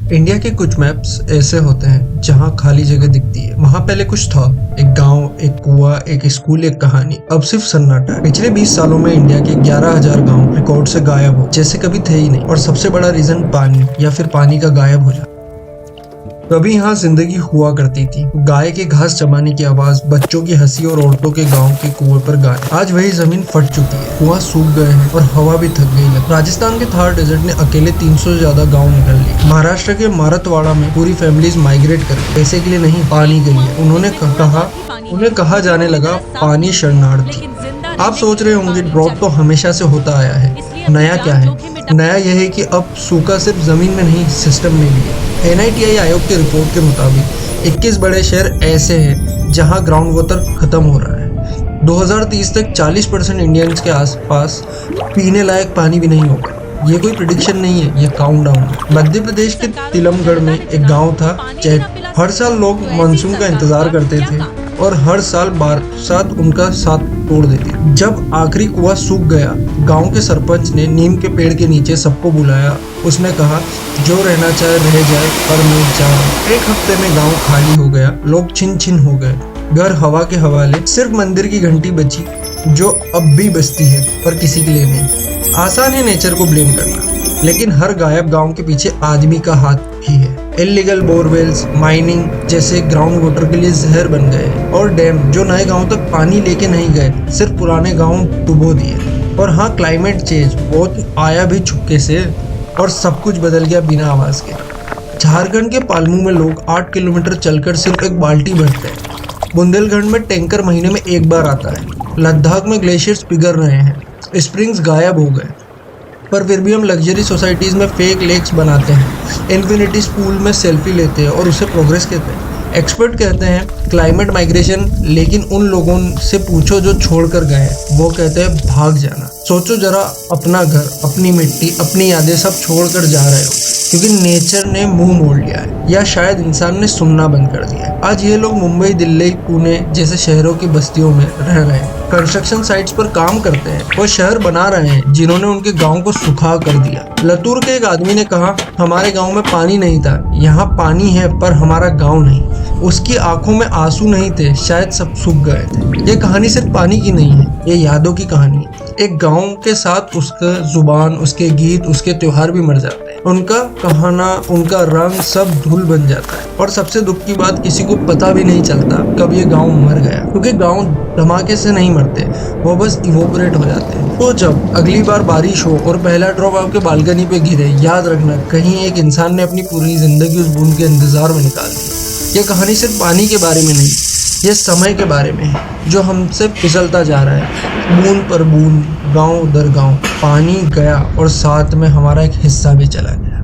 India के कुछ maps ऐसे होते हैं जहाँ खाली जगह दिखती है। वहाँ पहले कुछ था, एक गांव, एक कुआं, एक स्कूल, एक कहानी। अब सिर्फ सन्नाटा है। पिछले 20 सालों में इंडिया के 11,000 गांव रिकॉर्ड से गायब हो, जैसे कभी थे ही नहीं। और सबसे बड़ा रीजन पानी, या फिर पानी का गायब हो जाना। कभी यहाँ जिंदगी हुआ करती थी, गाय के घास चबाने की आवाज, बच्चों की हंसी और औरतों के गांव के कुएं पर गाने। आज वही जमीन फट चुकी है, कुआं सूख गए हैं और हवा भी थक गई है। राजस्थान के थार डेजर्ट ने अकेले 300 से ज्यादा गांव निकल लिए। महाराष्ट्र के मारतवाड़ा में पूरी फैमिलीज माइग्रेट कर गई, पैसे के लिए नहीं, पानी के लिए। उन्हें कहा जाने लगा पानी शरणार्थी। आप सोच रहे होंगे ड्रॉट तो हमेशा से होता आया है, नया क्या है? नया यह है कि अब सूखा सिर्फ जमीन में नहीं, सिस्टम में भी है। NITI आयोग की रिपोर्ट के मुताबिक 21 बड़े शहर ऐसे हैं जहां ग्राउंड वाटर खत्म हो रहा है। 2030 तक 40% इंडियंस के आसपास पीने लायक पानी भी नहीं होगा। ये कोई प्रिडिक्शन नहीं है, ये काउंटडाउन है। मध्य प्रदेश के तिलमगढ़ में एक गांव था चैत। हर साल लोग मानसून का इंतजार करते थे और हर साल बरसात उनका साथ तोड़ देती। जब आखिरी कुआं सूख गया, गांव के सरपंच ने नीम के पेड़ के नीचे सबको बुलाया। उसने कहा, जो रहना चाहे रह जाए, पर मैं जा रहा हूं। एक हफ्ते में गांव खाली हो गया, लोग छिन छिन हो गए, घर हवा के हवाले। सिर्फ मंदिर की घंटी बची, जो अब भी बजती है, पर किसी के लिए नहीं। आसान है नेचर को ब्लेम करना, लेकिन हर गायब गांव के पीछे आदमी का हाथ भी है। इलीगल बोरवेल्स, माइनिंग जैसे ग्राउंड वाटर के लिए जहर बन गए, और डैम जो नए गांव तक पानी लेके नहीं गए, सिर्फ पुराने गांव डुबो दिए। और हाँ, क्लाइमेट चेंज बहुत आया भी चुपके से, और सब कुछ बदल गया बिना आवाज के। झारखंड के पालमू में लोग 8 किलोमीटर चलकर सिर्फ एक बाल्टी भरते हैं। बुंदेलखंड में टैंकर महीने में एक बार आता है। लद्दाख में ग्लेशियर्स पिघल रहे हैं, स्प्रिंग्स गायब हो गए, पर फिर भी हम लग्जरी सोसाइटीज में फेक लेक्स बनाते हैं, इन्फिनिटी पूल में सेल्फी लेते हैं और उसे प्रोग्रेस कहते हैं। एक्सपर्ट कहते हैं क्लाइमेट माइग्रेशन, लेकिन उन लोगों से पूछो जो छोड़कर गए, वो कहते हैं भाग जाना। सोचो जरा, अपना घर, अपनी मिट्टी, अपनी यादें सब छोड़कर जा रहे हो क्योंकि नेचर ने मुंह मोड़ लिया है, या शायद इंसान ने सुनना बंद कर दिया है। आज ये लोग मुंबई, दिल्ली, पुणे जैसे शहरों की बस्तियों में रह रहे हैं, कंस्ट्रक्शन साइट्स पर काम करते हैं, वो शहर बना रहे हैं जिन्होंने उनके गांव को सुखा कर दिया। लतूर के एक आदमी ने कहा, हमारे गांव में पानी नहीं था, यहाँ पानी है पर हमारा गांव नहीं। उसकी आंखों में आंसू नहीं थे, शायद सब सूख गए थे। ये कहानी सिर्फ पानी की नहीं है, ये यादों की कहानी है। एक गांव के साथ उसका जुबान, उसके गीत, उसके त्योहार भी मर जाते हैं। उनका कहना, उनका रंग सब धूल बन जाता है। और सबसे दुख की बात, किसी को पता भी नहीं चलता कब ये गांव मर गया, क्योंकि गांव धमाके से नहीं मरते, वो बस इवोपरेट हो जाते हैं। तो जब अगली बार बारिश हो और पहला ड्रॉप आपके बालकनी पे गिरे, याद रखना कहीं एक इंसान ने अपनी पूरी जिंदगी उस बूंद के इंतजार में निकाल दी। ये कहानी सिर्फ पानी के बारे में नहीं, ये समय के बारे में है, जो हमसे फिसलता जा रहा है, बूंद पर बूंद, गांव दर गांव। पानी गया और साथ में हमारा एक हिस्सा भी चला गया।